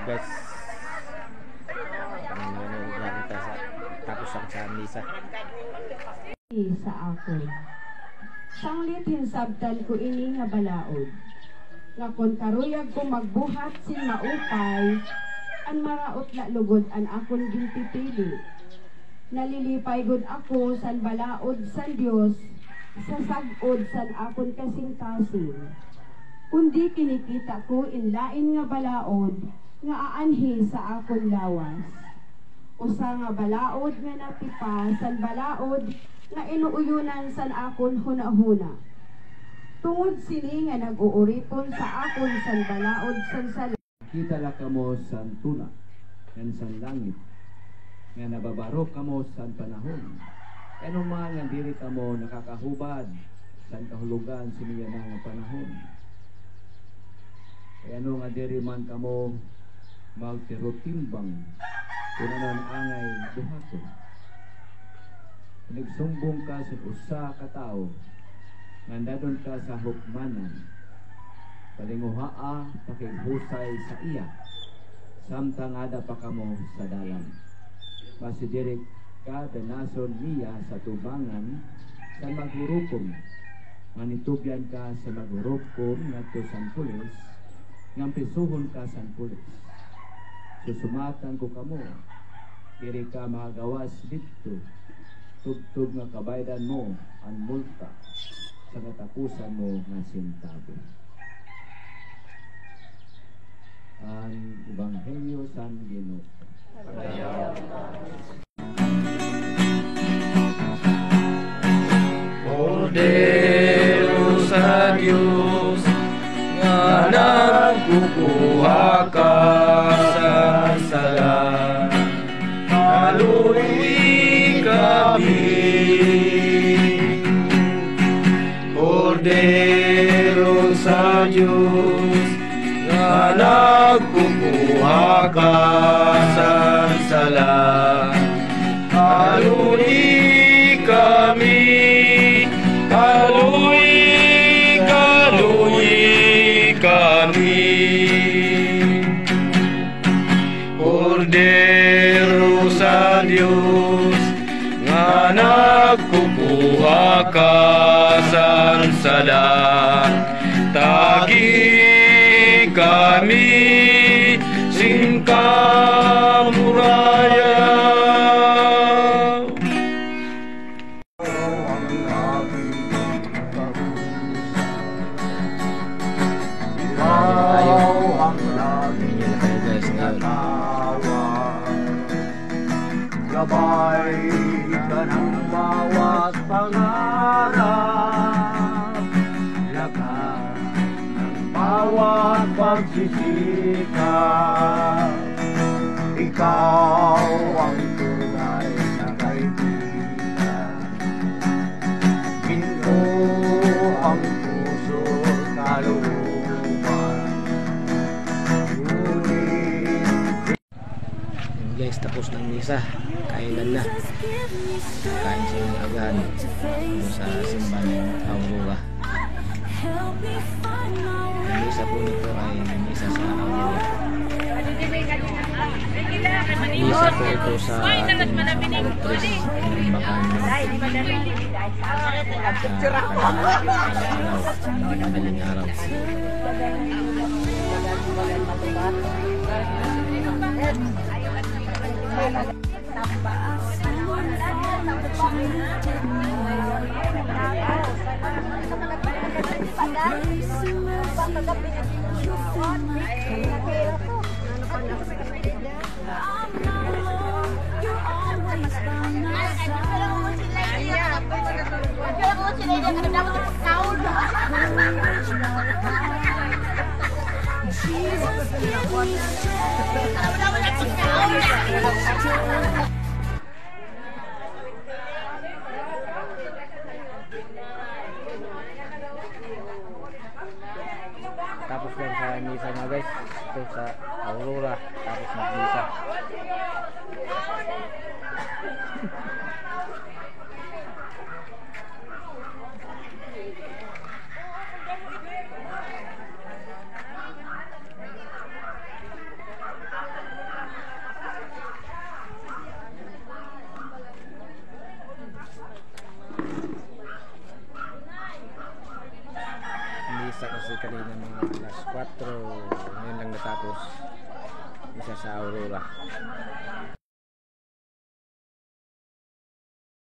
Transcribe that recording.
Guys, nanonood na kita sa tapos ang sa misa. Sa ako sanglit hinsabtan ko ini nga balaod nga kon karuyag ko magbuhat sin maupay an maraot la lugod an akon ginpipili nalilipay gud ako san balaod san Dios sa sagod san akon kasing-kasing kundi kinikita ko inlain nga balaod nga aanhi sa akon lawas usa nga balaod nga napipa san balaod nga inuuyunan san akon huna-huna. Tungod sini nga nag-uuriton sa akon san balaod san sala. Kita la kamo san tuna, yan san langit, nga nababarok kamo san panahon. Ano man nga diri kamo nakakahubad san kahulugan siniya na nga panahon. Ano nga diri man kamo magtirotimbang, kunanan angay buhaton. Nagsumbong ka sa usa ka tao, nandadon ka sa hukmanan, palinguhaa, pakighusay sa iya, samtang ada pa kamo sa dalan. Masidirik ka danason niya sa tubangan sa maghurukom, manitubyan ka sa maghurukom ngadto san pulis, ngam prisuhon ka san pulis. Susumatan ko kamo, diri ka makagawas dito, tugtog nga kabaydan mo ang multa sa katapusan mo nga sintabo. Ang Ebanghelyo san Ginoo. Kordero sa Diyos nga nagkukuha ka sa sala, haluin kami. Kordero sa Diyos nga nagkukuha ka sa sala, haluin kami. Haluin kami. Kordero sa Diyos nga nagkukuha ka sa sala, tagi kami sing kamuraya. Gabay ka ng bawat pangarap, lakas ng bawat pagsisikap. Ikaw ang tunay na kaibigan, ginto ang puso't kalooban. Guys, tapos ng misa, kailan na kain siya agad sa simbahan ng Aurora. Ang misa po nito ay misa sa Aurora. Misa po ito sa ating Aurora ng Bakan madaling araw. Tapos lang sa misa mga guys, ito sa Aurora, tapos mag-misa. kanina mga alas 4. Ngayon lang natapos. Isa sa Aurora.